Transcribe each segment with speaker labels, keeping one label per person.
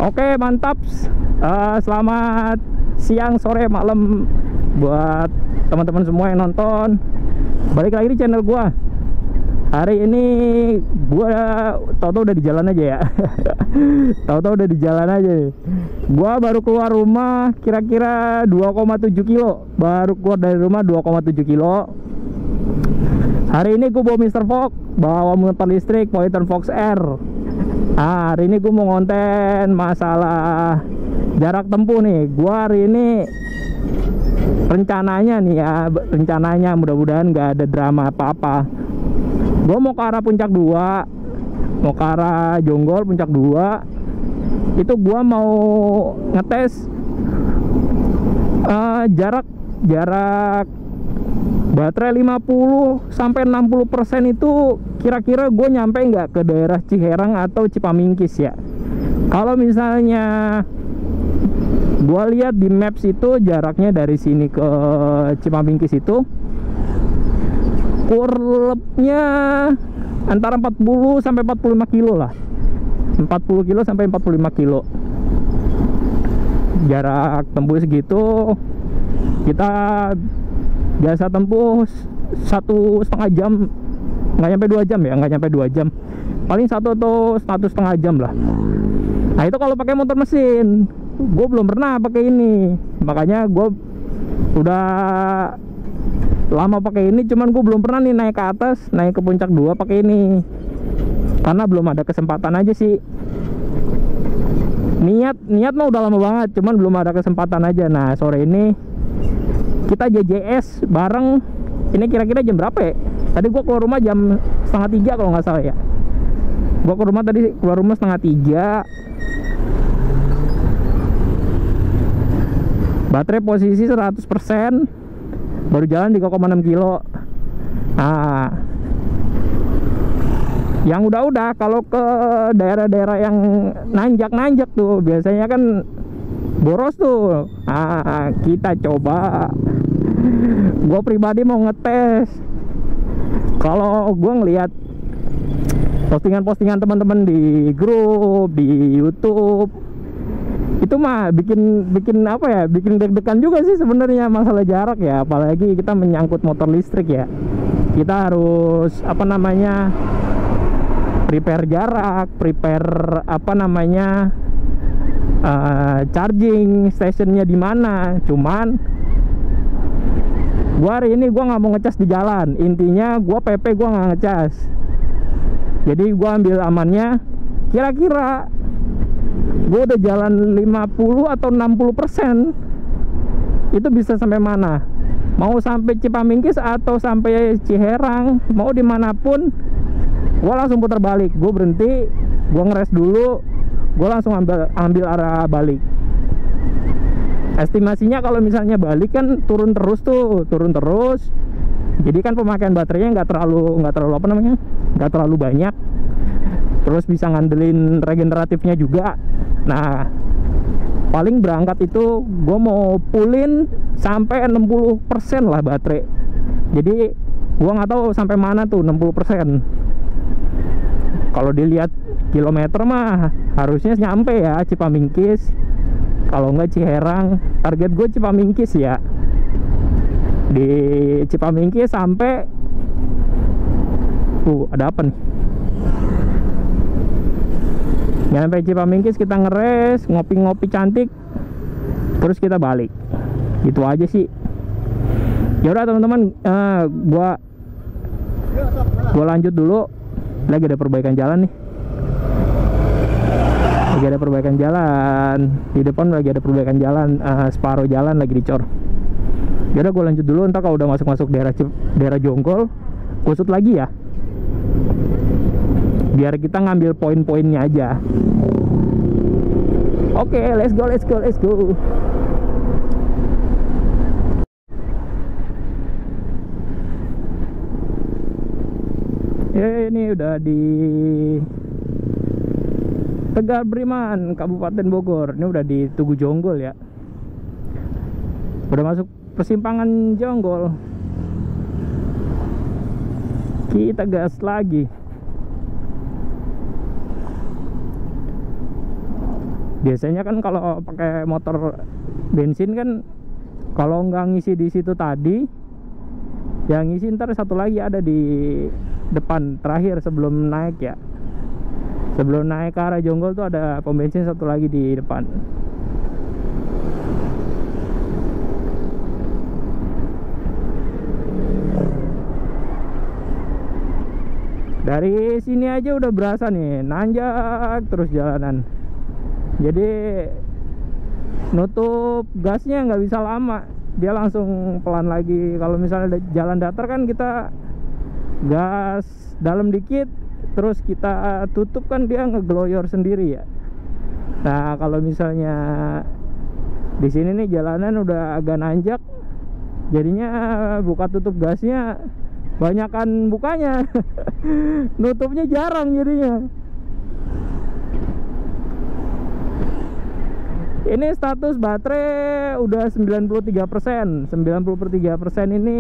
Speaker 1: Oke, mantap. Selamat siang, sore, malam buat teman-teman semua yang nonton. Balik lagi di channel gua. Hari ini gua tahu-tahu udah di jalan aja ya. Tahu-tahu udah di jalan aja. Gua baru keluar rumah kira-kira 2,7 kilo. Baru keluar dari rumah 2,7 kilo. Hari ini gua bawa Mr. Fox, bawa motor listrik Polyton Fox R. Hari ini gue mau ngonten masalah jarak tempuh nih. Gue hari ini rencananya nih ya, rencananya mudah-mudahan gak ada drama apa-apa. Gue mau ke arah Puncak 2, mau ke arah Jonggol Puncak 2. Itu gue mau ngetes jarak baterai 50 sampai 60% itu kira-kira gue nyampe nggak ke daerah Ciherang atau Cipamingkis ya. Kalau misalnya gue lihat di maps itu jaraknya dari sini ke Cipamingkis itu kurlepnya antara 40 sampai 45 kilo lah. 40 kilo sampai 45 kilo jarak tempuh segitu. Kita biasa tempuh 1,5 jam, nggak nyampe 2 jam ya, nggak nyampe 2 jam, paling 1 atau 1,5 jam lah. Nah itu kalau pakai motor mesin. Gue belum pernah pakai ini, makanya gue udah lama pakai ini, cuman gue belum pernah nih naik ke atas, naik ke Puncak 2 pakai ini, karena belum ada kesempatan aja sih. Niat mah udah lama banget, cuman belum ada kesempatan aja. Nah sore ini kita JJS bareng. Ini kira-kira jam berapa ya? Tadi gua keluar rumah jam 2:30 kalau nggak salah ya. Gua keluar rumah 2:30. Baterai posisi 100%. Baru jalan 3,6 kilo. Nah, yang udah kalau ke daerah-daerah yang nanjak tuh biasanya kan boros tuh. Kita coba. Gue pribadi mau ngetes. Kalau gue ngelihat postingan-postingan teman-teman di grup, di YouTube, itu mah bikin apa ya? Bikin deg-degan juga sih sebenarnya masalah jarak ya. Apalagi kita menyangkut motor listrik ya. Kita harus apa namanya? Prepare jarak, prepare apa namanya? Charging stationnya di mana. Cuman gua hari ini gua nggak mau ngecas di jalan. Intinya gua PP gua nggak ngecas. Jadi gua ambil amannya. Kira-kira gua udah jalan 50 atau 60%. Itu bisa sampai mana? Mau sampai Cipamingkis atau sampai Ciherang, mau dimanapun, gua langsung putar balik. Gua berhenti, gua ngeres dulu, gue langsung ambil arah balik. Estimasinya kalau misalnya balik kan turun terus. Jadi kan pemakaian baterainya nggak terlalu apa namanya, nggak terlalu banyak. Terus bisa ngandelin regeneratifnya juga. Nah paling berangkat itu gue mau fullin sampai 60% lah baterai. Jadi gue nggak tahu sampai mana tuh 60%. Kalau dilihat kilometer mah harusnya nyampe ya Cipamingkis. Kalau enggak Ciherang. Target gue Cipamingkis ya. Di Cipamingkis sampai ada apa nih? Nyampe Cipamingkis kita ngeres, ngopi-ngopi cantik, terus kita balik. Gitu aja sih. Ya udah teman-teman, gua lanjut dulu. Lagi ada perbaikan jalan nih. Lagi ada perbaikan jalan di depan, lagi ada perbaikan jalan, separuh jalan lagi dicor. Yaudah gue lanjut dulu, entar kalau udah masuk daerah Jonggol gue shoot lagi ya, biar kita ngambil poin-poinnya aja. Oke, let's go. Ya ini udah di Tegar Beriman, Kabupaten Bogor. Ini udah di Tugu Jonggol ya. Udah masuk persimpangan Jonggol. Kita gas lagi. Biasanya kan kalau pakai motor bensin kan, kalau nggak ngisi di situ tadi, yang ngisi ntar satu lagi ada di depan terakhir sebelum naik ya. Sebelum naik ke arah Jonggol tuh ada pom bensin satu lagi di depan. Dari sini aja udah berasa nih, nanjak terus jalanan. Jadi nutup gasnya nggak bisa lama, dia langsung pelan lagi. Kalau misalnya jalan datar kan kita gas dalam dikit, terus kita tutup kan dia ngegloyor sendiri ya. Nah kalau misalnya di sini nih jalanan udah agak nanjak, jadinya buka tutup gasnya banyakan bukanya. Nutupnya jarang jadinya. Ini status baterai udah 93%. 93% ini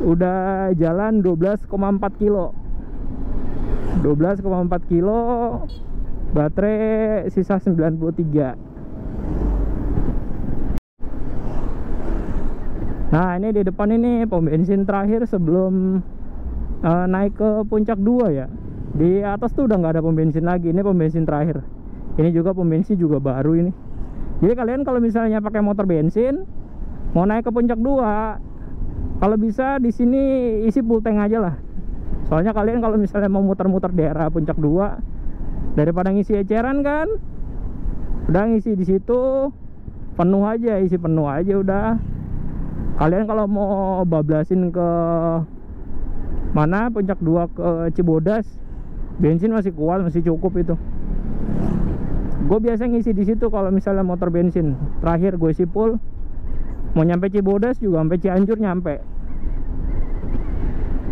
Speaker 1: udah jalan 12,4 kilo. 12,4 kilo, baterai sisa 93. Nah ini di depan ini pom bensin terakhir sebelum naik ke puncak 2 ya. Di atas tuh udah nggak ada pom bensin lagi. Ini pom bensin terakhir. Ini juga pom bensin juga baru ini. Jadi kalian kalau misalnya pakai motor bensin mau naik ke puncak 2, kalau bisa di sini isi full tank aja lah. Soalnya kalian kalau misalnya mau muter-muter daerah puncak 2, daripada ngisi eceran kan, udah ngisi di situ penuh aja, isi penuh aja udah. Kalian kalau mau bablasin ke mana puncak 2 ke Cibodas, bensin masih kuat, masih cukup itu. Gue biasa ngisi di situ kalau misalnya motor bensin. Terakhir gue isi full, mau nyampe Cibodas juga sampai Cianjur nyampe.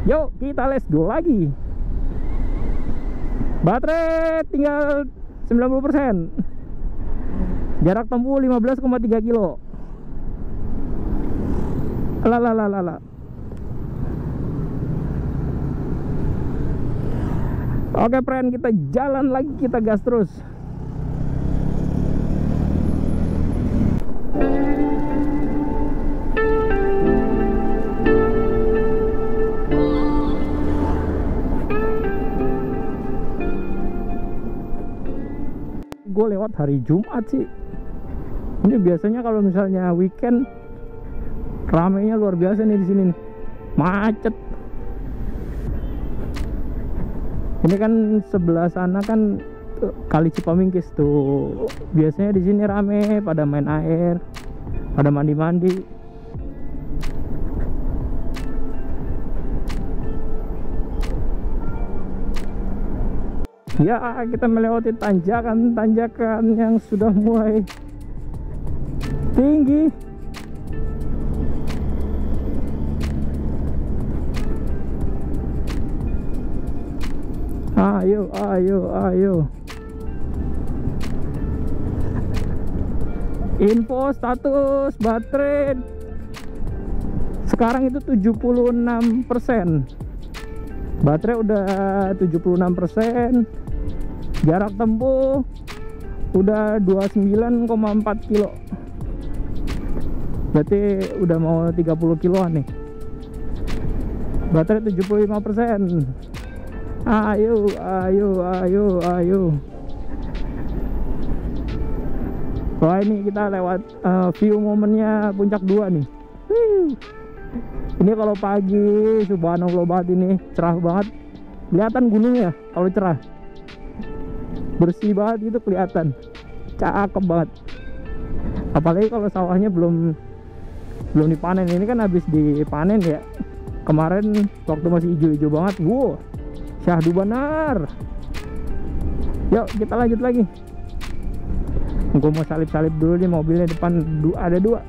Speaker 1: Yuk kita let's go lagi. Baterai tinggal 90%. Jarak tempuh 15,3 kilo. Lalalala. Oke friend, kita jalan lagi, kita gas terus. Gue lewat hari Jumat sih. Ini biasanya kalau misalnya weekend ramainya luar biasa nih di sini nih. Macet. Ini kan sebelah sana kan Kali Cipamingkis tuh. Biasanya di sini rame pada main air, pada mandi-mandi. Ya, kita melewati tanjakan-tanjakan yang sudah mulai tinggi. Ayo. Info status baterai sekarang itu 76%. Baterai udah 76%. Jarak tempuh udah 29,4 kilo. Berarti udah mau 30 kiloan nih. Baterai 75%. Ayo. Wah ini kita lewat view momennya puncak 2 nih. Ini kalau pagi subhanallah banget, ini cerah banget. Kelihatan gunungnya kalau cerah. Bersih banget gitu kelihatan. Cakep banget. Apalagi kalau sawahnya belum dipanen. Ini kan habis dipanen ya. Kemarin waktu masih hijau-hijau banget. Wow. Syahdu benar. Yuk kita lanjut lagi. Gue mau salip-salip dulu nih, mobilnya depan ada 2.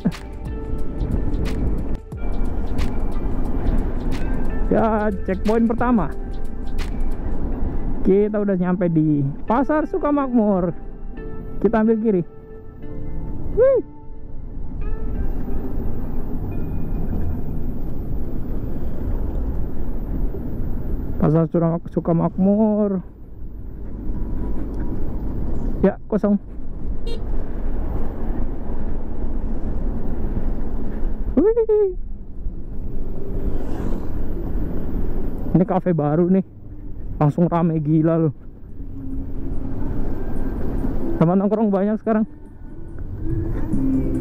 Speaker 1: Ya, checkpoint pertama. Kita udah nyampe di Pasar Sukamakmur. Kita ambil kiri. Wih. Pasar Sukamakmur. Ya, kosong. Wih. Ini kafe baru nih, langsung rame gila loh. Teman nongkrong banyak sekarang.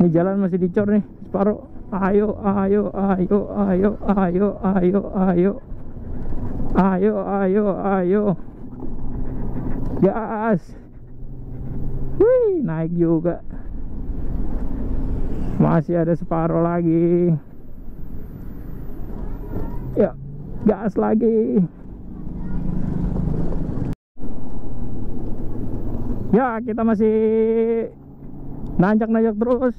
Speaker 1: Ini jalan masih dicor nih separuh. Ayo, ayo, ayo, ayo, ayo, ayo, ayo, ayo, ayo, ayo, gas. Wih, naik juga. Masih ada separuh lagi. Ya, gas lagi. Ya, kita masih nanjak-nanjak terus.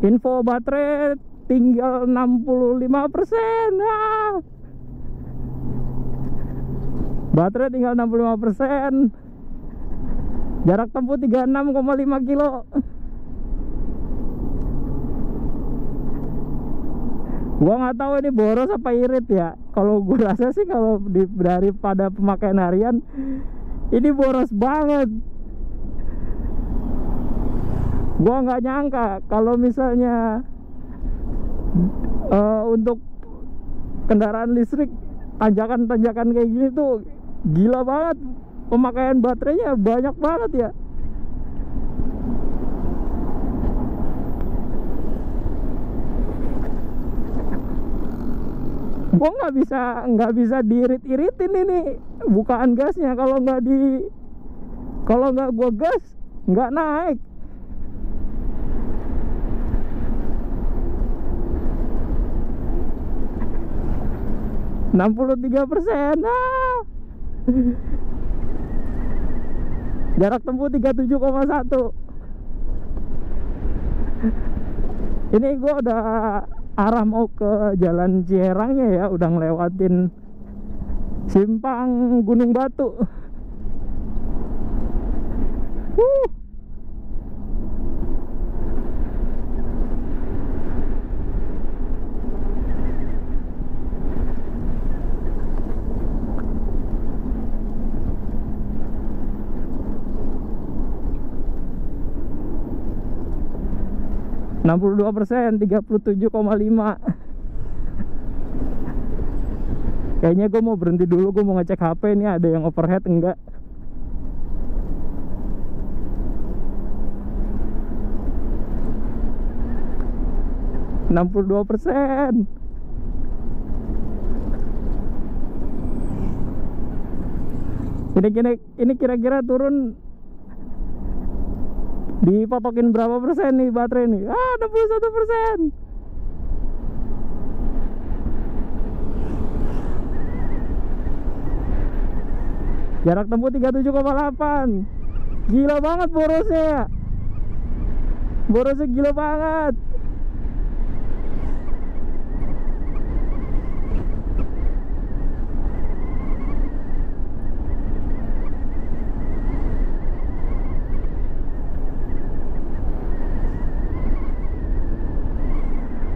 Speaker 1: Info baterai tinggal 65%. Baterai tinggal 65%. Jarak tempuh 36,5 kilo. Gua nggak tahu ini boros apa irit ya. Kalau gua rasa sih kalau daripada pemakaian harian ini boros banget. Gua nggak nyangka kalau misalnya untuk kendaraan listrik tanjakan-tanjakan kayak gini tuh gila banget, pemakaian baterainya banyak banget ya. Gua nggak bisa diirit-iritin ini bukaan gasnya. Kalau nggak gua gas nggak naik. % 63%. Jarak tempuh 37,1. Ini gua udah arah mau ke Jalan Ciherangnya ya, udah ngelewatin simpang Gunung Batu. 62%, 37,5. Kayaknya gue mau berhenti dulu, gue mau ngecek HP ini ada yang overhead enggak. %. Ini kira-kira turun dipatokin berapa persen nih baterai nih? 61%. Jarak tempuh 37,8. Gila banget borosnya. Borosnya gila banget.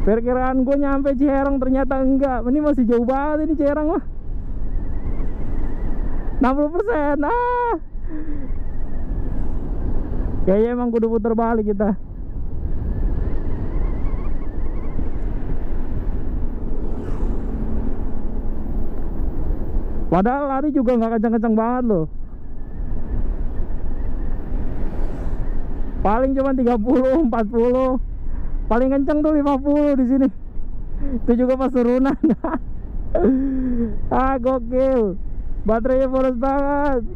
Speaker 1: Perkiraan gue nyampe Ciherang ternyata enggak. Ini masih jauh banget ini Ciherang mah. 60%. Kayaknya emang kudu puter balik kita. Padahal lari juga nggak kencang-kencang banget loh. Paling cuma 30, 40. Paling kenceng tuh 50 di sini. Itu juga pas turunan. Gokil. Baterainya boros banget.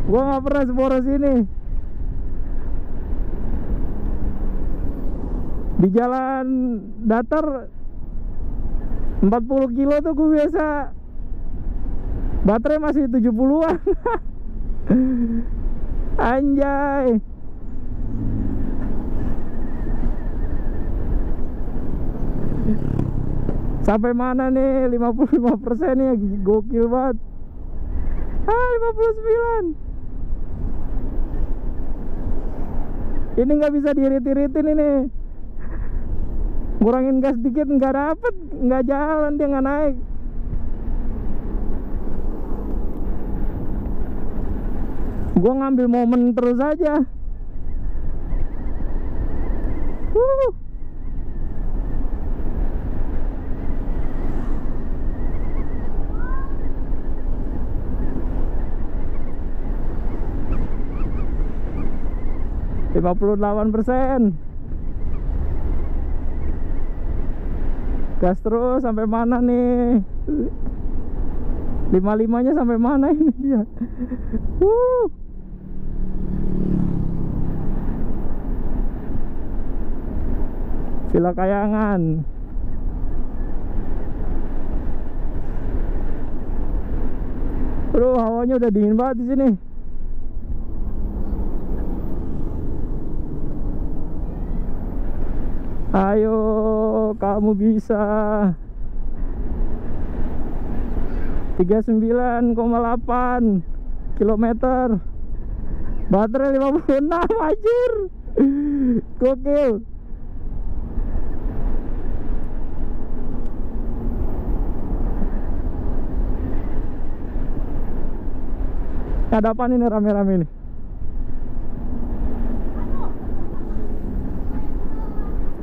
Speaker 1: Gua nggak pernah seboros ini. Di jalan datar 40 kilo tuh gue biasa baterai masih 70-an. Anjay. Sampai mana nih? 55% ya, gokil banget. 59. Ini nggak bisa diirit-iritin ini. Ngurangin gas dikit nggak dapet, nggak jalan, dia nggak naik. Gua ngambil momen terus aja. 58%. Gas terus sampai mana nih? 55-nya sampai mana ini dia? Villa Kayangan. Aduh, hawanya udah dingin banget di sini. Ayo, kamu bisa. 39,8 kilometer. Baterai 56, anjir. Gokil. Ada apa ini rame-rame nih?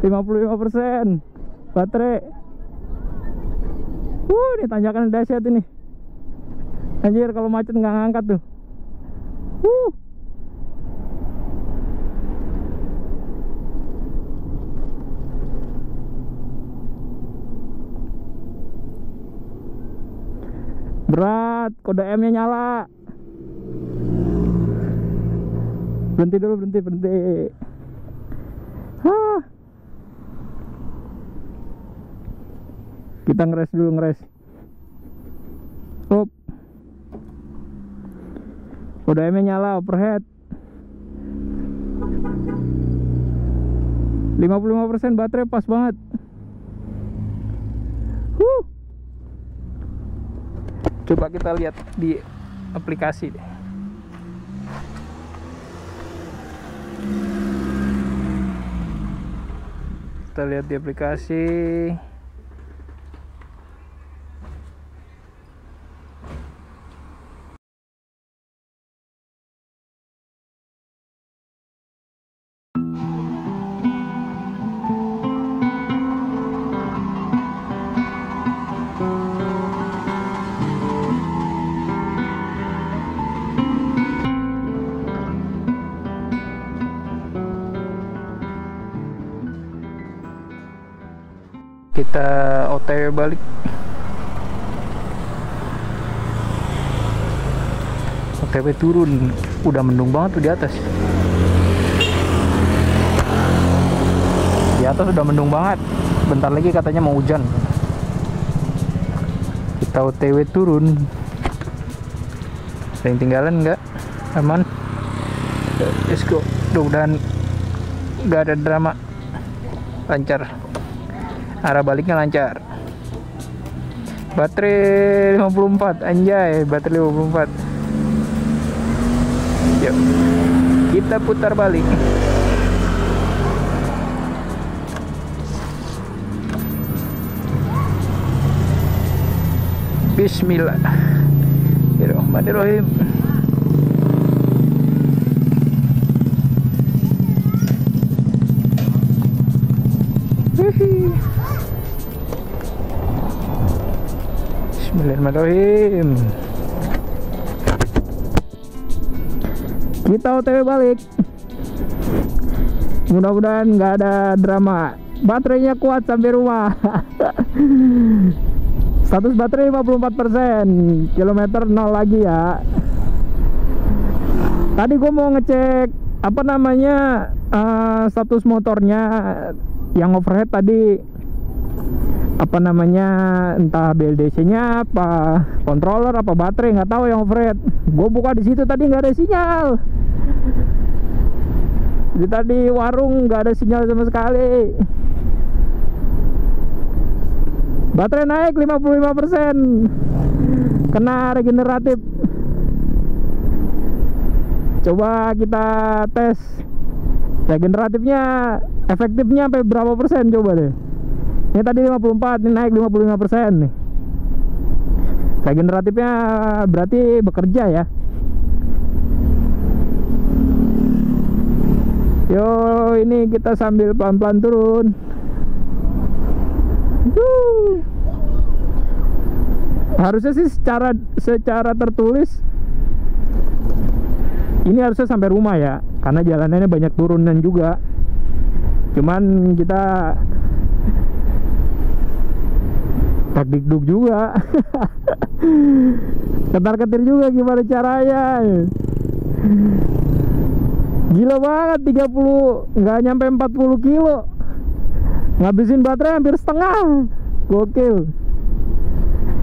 Speaker 1: %55 baterai. Ini tanjakan dahsyat ini. Anjir, kalau macet nggak ngangkat tuh. Berat, kode M-nya nyala. Berhenti dulu, berhenti. Kita ngeres dulu, Hop. Udah M-nya nyala, overhead. 55% baterai, pas banget. Coba kita lihat di aplikasi deh. Kita lihat di aplikasi. Kita OTW balik. OTW turun. Udah mendung banget tuh di atas. Di atas udah mendung banget. Bentar lagi katanya mau hujan. Kita OTW turun. Ada yang tinggalan nggak? Aman. Let's go. Mudah-mudahan nggak ada drama. Lancar. Arah baliknya lancar. Baterai 54, anjay, baterai 54. Yuk, kita putar balik. Bismillahirrahmanirrahim. Bismillahirrahmanirrahim. Kita OTW balik. Mudah-mudahan nggak ada drama. Baterainya kuat sampai rumah. Status baterai 54%. Kilometer 0 lagi ya. Tadi gue mau ngecek apa namanya status motornya yang overhead tadi. Apa namanya, entah BLDC-nya apa controller apa baterai, nggak tahu yang overhead. Gue buka di situ tadi nggak ada sinyal. Jadi tadi warung nggak ada sinyal sama sekali. Baterai naik 55%. Kena regeneratif. Coba kita tes regeneratifnya, efektifnya sampai berapa persen, coba deh. Ini tadi 54, ini naik 55% nih. Regeneratifnya berarti bekerja ya. Yo, ini kita sambil pelan-pelan turun. Harusnya sih secara tertulis ini harusnya sampai rumah ya, karena jalanannya banyak turunan juga. Cuman kita takdikduk juga. Ketar-ketir juga gimana caranya. Gila banget, 30 nggak nyampe 40 kilo, ngabisin baterai hampir setengah. Gokil.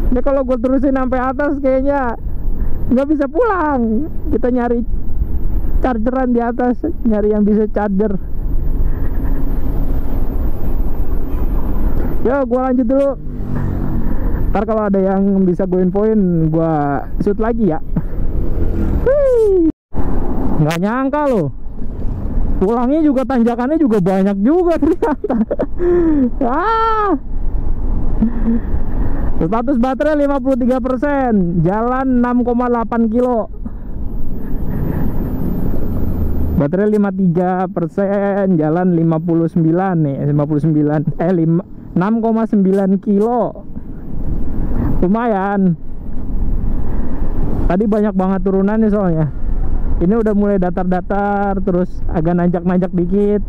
Speaker 1: Ini kalau gue terusin sampai atas kayaknya nggak bisa pulang. Kita nyari chargeran di atas, nyari yang bisa charger. Ya, gue lanjut dulu. Ntar kalau ada yang bisa gue infoin, gue shoot lagi ya. Nggak nyangka loh, pulangnya juga tanjakannya juga banyak juga ternyata. Status baterai 53%, jalan 6,8 kilo. Baterai 53%, jalan 59 nih, 6,9 kilo. Lumayan. Tadi banyak banget turunannya soalnya. Ini udah mulai datar-datar, terus agak nanjak-nanjak dikit.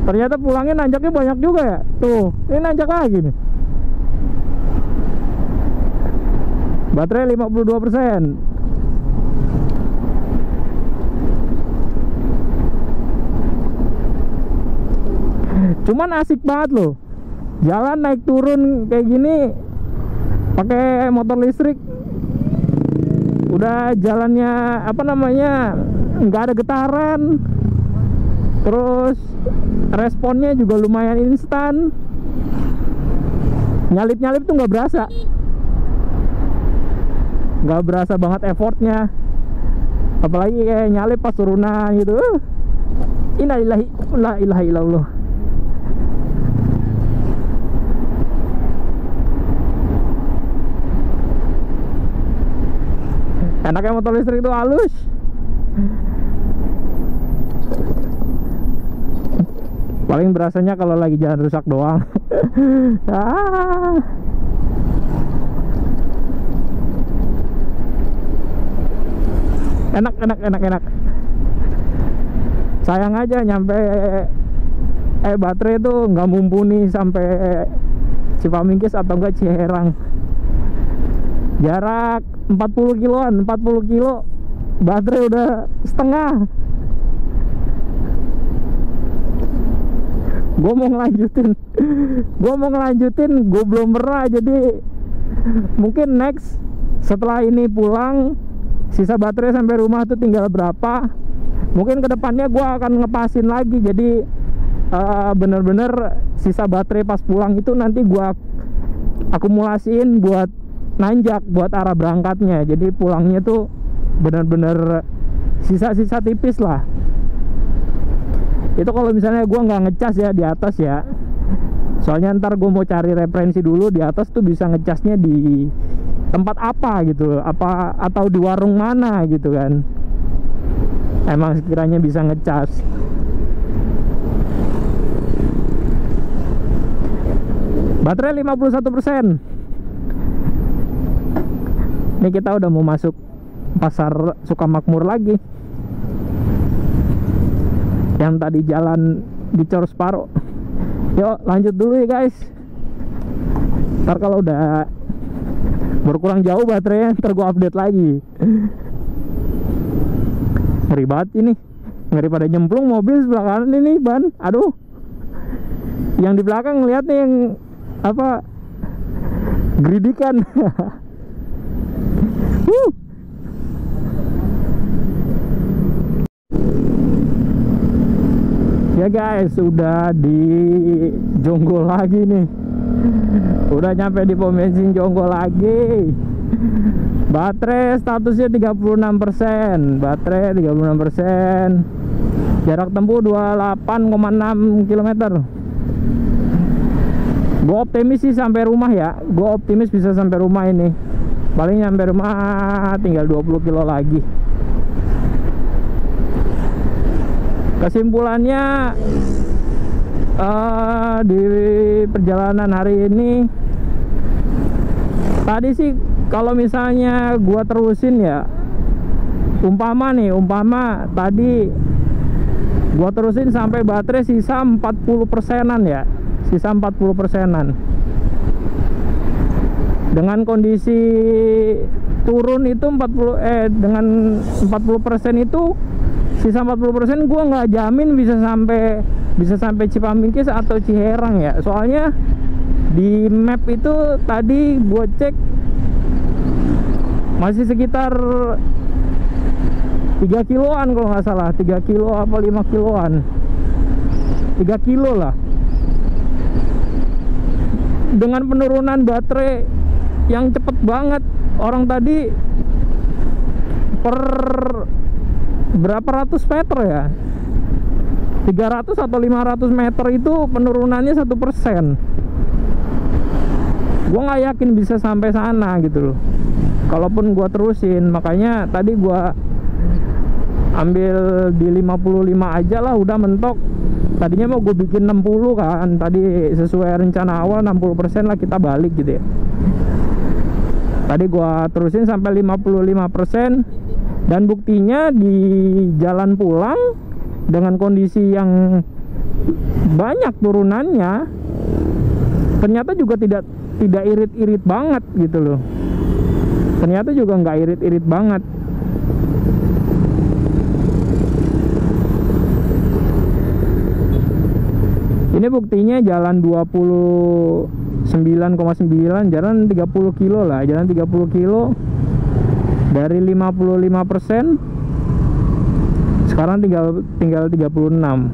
Speaker 1: Ternyata pulangnya nanjaknya banyak juga ya. Tuh, ini nanjak lagi nih. Baterai 52%. Cuman asik banget loh. Jalan naik turun kayak gini pakai motor listrik. Udah jalannya apa namanya, nggak ada getaran. Terus responnya juga lumayan instan. Nyalip-nyalip tuh nggak berasa. Nggak berasa banget effortnya. Apalagi kayak nyalip pas turunan gitu. Innalillahi la ilaha illallah. Enaknya motor listrik itu halus. Paling berasanya kalau lagi jalan rusak doang. Enak. Sayang aja nyampe baterai itu nggak mumpuni sampai Cipamingkis atau enggak Ciherang. Jarak 40 kiloan, 40 kilo baterai udah setengah. Gue mau ngelanjutin, gue belum pernah. Jadi mungkin next setelah ini pulang, sisa baterai sampai rumah tuh tinggal berapa. Mungkin kedepannya gue akan ngepasin lagi. Jadi bener-bener sisa baterai pas pulang itu nanti gue akumulasiin buat nanjak, buat arah berangkatnya. Jadi pulangnya tuh bener-bener sisa-sisa tipis lah. Itu kalau misalnya gue nggak ngecas ya di atas ya. Soalnya ntar gue mau cari referensi dulu di atas tuh bisa ngecasnya di tempat apa gitu, apa atau di warung mana gitu kan. Emang sekiranya bisa ngecas. Baterai 51%. Ini kita udah mau masuk pasar Sukamakmur lagi. Yang tadi jalan dicor separuh. Yuk lanjut dulu ya guys. Ntar kalau udah berkurang jauh baterainya, ntar gue update lagi. Ngeri banget ini. Ngeri pada nyemplung mobil sebelah kanan ini ban. Aduh. Yang di belakang ngeliat nih yang apa, geridikan. Ya guys, udah di Jonggol lagi nih. Udah nyampe di pom bensin Jonggol lagi. Baterai statusnya 36%. Baterai 36%. Jarak tempuh 28,6 km. Gue optimis sih sampai rumah ya. Gue optimis bisa sampai rumah ini. Paling nyampe rumah tinggal 20 kilo lagi. Kesimpulannya di perjalanan hari ini tadi sih, kalau misalnya gua terusin ya, umpama tadi gua terusin sampai baterai sisa 40%-an ya, sisa 40%-an. Dengan kondisi turun itu dengan 40% itu, sisa 40% gua nggak jamin bisa sampai Cipaminggis atau Ciherang ya. Soalnya di map itu tadi gue cek masih sekitar 3 kiloan kalau nggak salah, 3 kilo apa 5 kiloan, 3 kilo lah. Dengan penurunan baterai yang cepet banget, orang tadi per berapa ratus meter ya, 300 atau 500 meter itu penurunannya 1%. Gue nggak yakin bisa sampai sana gitu loh, kalaupun gue terusin. Makanya tadi gue ambil di 55 aja lah, udah mentok. Tadinya mau gue bikin 60 kan, tadi sesuai rencana awal 60% lah kita balik gitu ya. Tadi gue terusin sampai 55%, dan buktinya di jalan pulang dengan kondisi yang banyak turunannya, ternyata juga tidak irit-irit banget gitu loh. Ternyata juga nggak irit-irit banget. Ini buktinya jalan 29,9, jalan 30 kilo lah, jalan 30 kilo dari 55%, sekarang tinggal 36.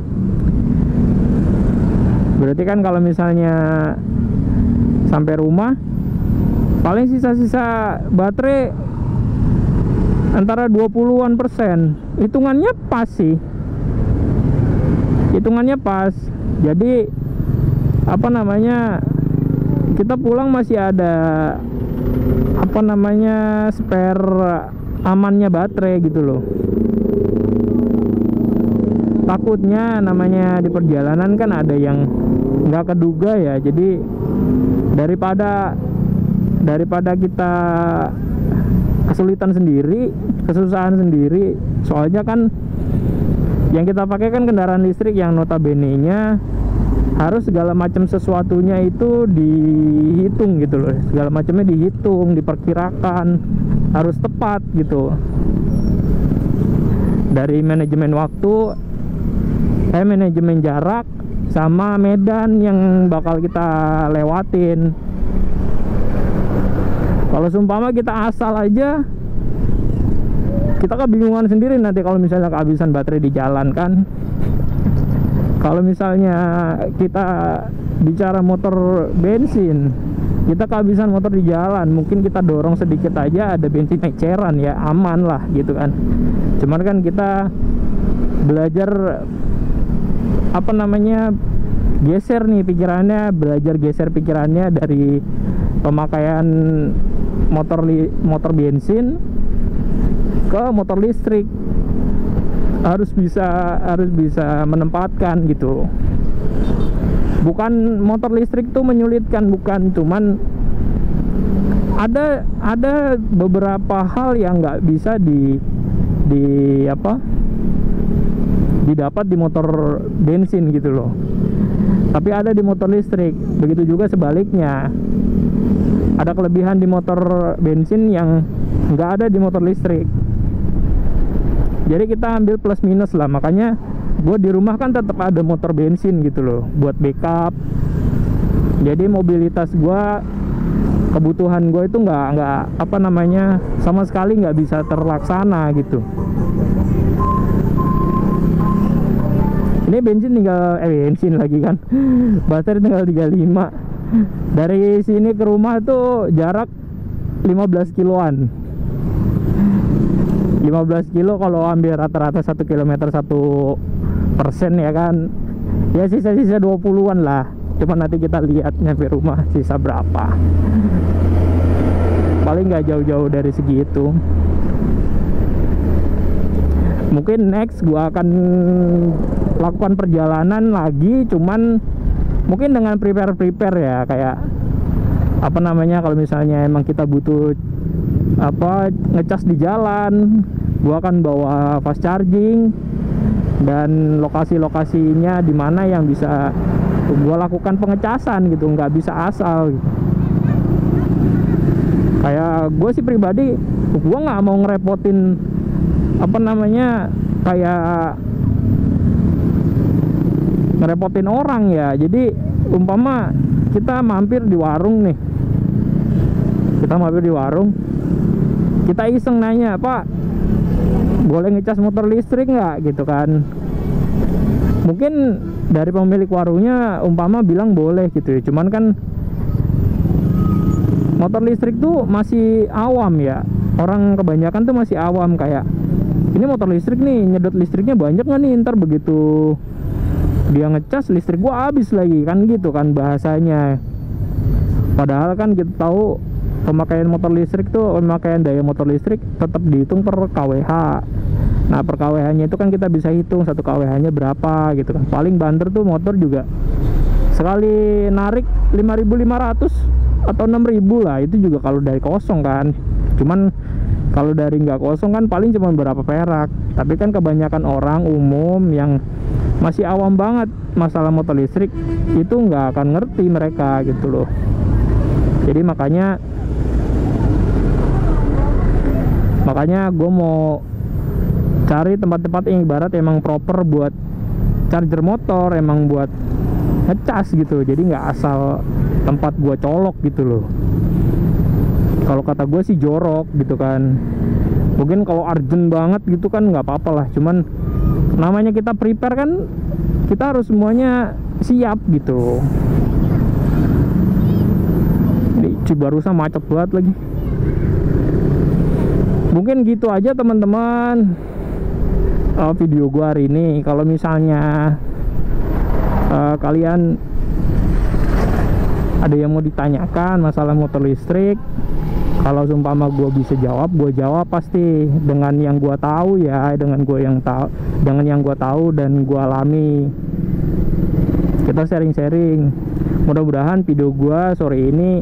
Speaker 1: Berarti kan kalau misalnya sampai rumah paling sisa-sisa baterai antara 20-an%. Hitungannya pas sih, hitungannya pas. Jadi apa namanya, kita pulang masih ada apa namanya spare amannya baterai gitu loh. Takutnya namanya di perjalanan kan ada yang nggak keduga ya. Jadi daripada kita kesulitan sendiri, kesusahan sendiri. Soalnya kan yang kita pakai kan kendaraan listrik yang notabene-nya harus segala macam sesuatunya itu dihitung gitu loh. Segala macamnya dihitung, diperkirakan, harus tepat gitu. Dari manajemen waktu, manajemen jarak, sama medan yang bakal kita lewatin. Kalau seumpama kita asal aja, kita kebingungan sendiri nanti kalau misalnya kehabisan baterai di jalan kan. Kalau misalnya kita bicara motor bensin, kita kehabisan motor di jalan, mungkin kita dorong sedikit aja ada bensin eceran ya, aman lah gitu kan. Cuman kan kita belajar apa namanya, geser nih pikirannya, belajar geser pikirannya dari pemakaian motor bensin ke motor listrik. Harus bisa menempatkan gitu. Bukan motor listrik tuh menyulitkan, bukan, cuman ada beberapa hal yang nggak bisa didapat di motor bensin gitu loh, tapi ada di motor listrik. Begitu juga sebaliknya, ada kelebihan di motor bensin yang nggak ada di motor listrik. Jadi kita ambil plus minus lah. Makanya gue di rumah kan tetap ada motor bensin gitu loh, buat backup. Jadi mobilitas gue, kebutuhan gue itu nggak apa namanya, sama sekali nggak bisa terlaksana gitu. Ini bensin tinggal bensin lagi kan baterai tinggal 35. Dari sini ke rumah tuh jarak 15 kiloan. 15 kilo kalau ambil rata-rata 1 km 1% ya kan, ya sisa-sisa 20-an lah. Cuma nanti kita lihat nyampe rumah sisa berapa. Paling nggak jauh-jauh dari segitu. Mungkin next gua akan lakukan perjalanan lagi, cuman mungkin dengan prepare ya, kayak apa namanya, kalau misalnya emang kita butuh ngecas di jalan, gua akan bawa fast charging, dan lokasi-lokasinya di mana yang bisa gua lakukan pengecasan gitu, nggak bisa asal gitu. Kayak gue sih pribadi, gue nggak mau ngerepotin kayak ngerepotin orang ya. Jadi umpama kita mampir di warung nih, kita iseng nanya, "Pak, boleh ngecas motor listrik nggak?" gitu kan. Mungkin dari pemilik warungnya umpama bilang boleh gitu ya, cuman kan motor listrik tuh masih awam ya, orang kebanyakan tuh masih awam, kayak ini motor listrik nih, nyedot listriknya banyak nggak nih, ntar begitu dia ngecas listrik gua habis lagi, kan gitu kan bahasanya. Padahal kan kita tahu pemakaian motor listrik tuh, pemakaian daya motor listrik tetap dihitung per kWh. Nah, per kWh nya itu kan kita bisa hitung 1 kWh nya berapa gitu kan. Paling banter tuh motor juga sekali narik 5.500 atau 6.000 lah, itu juga kalau dari kosong kan. Cuman kalau dari nggak kosong kan paling cuma berapa perak. Tapi kan kebanyakan orang umum yang masih awam banget masalah motor listrik itu nggak akan ngerti mereka gitu loh. Jadi makanya gue mau cari tempat-tempat yang ibarat emang proper buat charger motor, emang buat ngecas gitu. Jadi nggak asal tempat gua colok gitu loh. Kalau kata gue sih jorok gitu kan. Mungkin kalau urgent banget gitu kan nggak apa-apa lah, cuman namanya kita prepare kan, kita harus semuanya siap gitu. Ini Cibarusah macet banget lagi. Mungkin gitu aja teman-teman video gua hari ini. Kalau misalnya kalian ada yang mau ditanyakan masalah motor listrik, kalau seumpama gue bisa jawab, gue jawab pasti dengan yang gue tahu ya, dengan yang gue tahu dan gue alami. Kita sharing-sharing. Mudah-mudahan video gue sore ini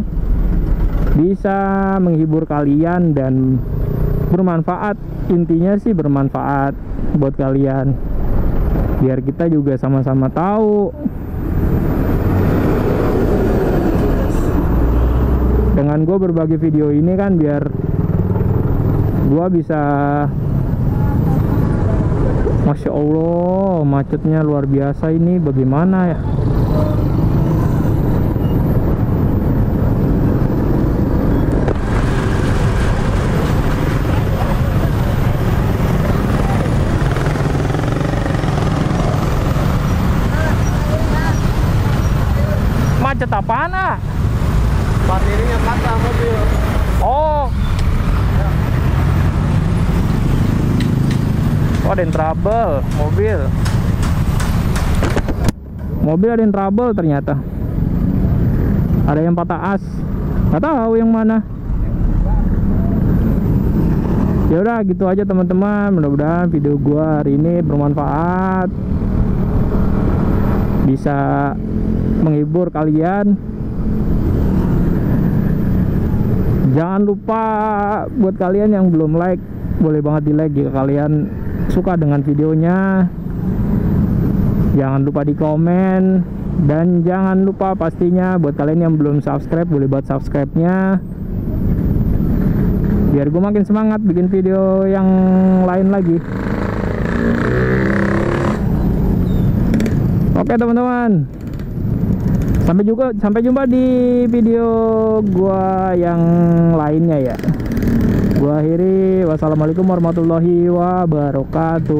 Speaker 1: bisa menghibur kalian dan bermanfaat. Intinya sih bermanfaat buat kalian, biar kita juga sama-sama tahu. Dengan gue berbagi video ini kan biar gue bisa, Masya Allah macetnya luar biasa ini, bagaimana ya. Macet apaan ah?
Speaker 2: Baterinya patah mobil.
Speaker 1: Oh, ada yang trouble mobil ada yang trouble ternyata. Ada yang patah as, nggak tahu yang mana. Ya udah gitu aja teman-teman. Mudah-mudahan video gua hari ini bermanfaat, bisa menghibur kalian. Jangan lupa buat kalian yang belum like, boleh banget di like jika kalian suka dengan videonya. Jangan lupa di komen, dan jangan lupa pastinya buat kalian yang belum subscribe, boleh buat subscribe-nya, biar gue makin semangat bikin video yang lain lagi. Oke teman-teman, sampai jumpa di video gua yang lainnya ya. Gua akhiri, wassalamualaikum warahmatullahi wabarakatuh.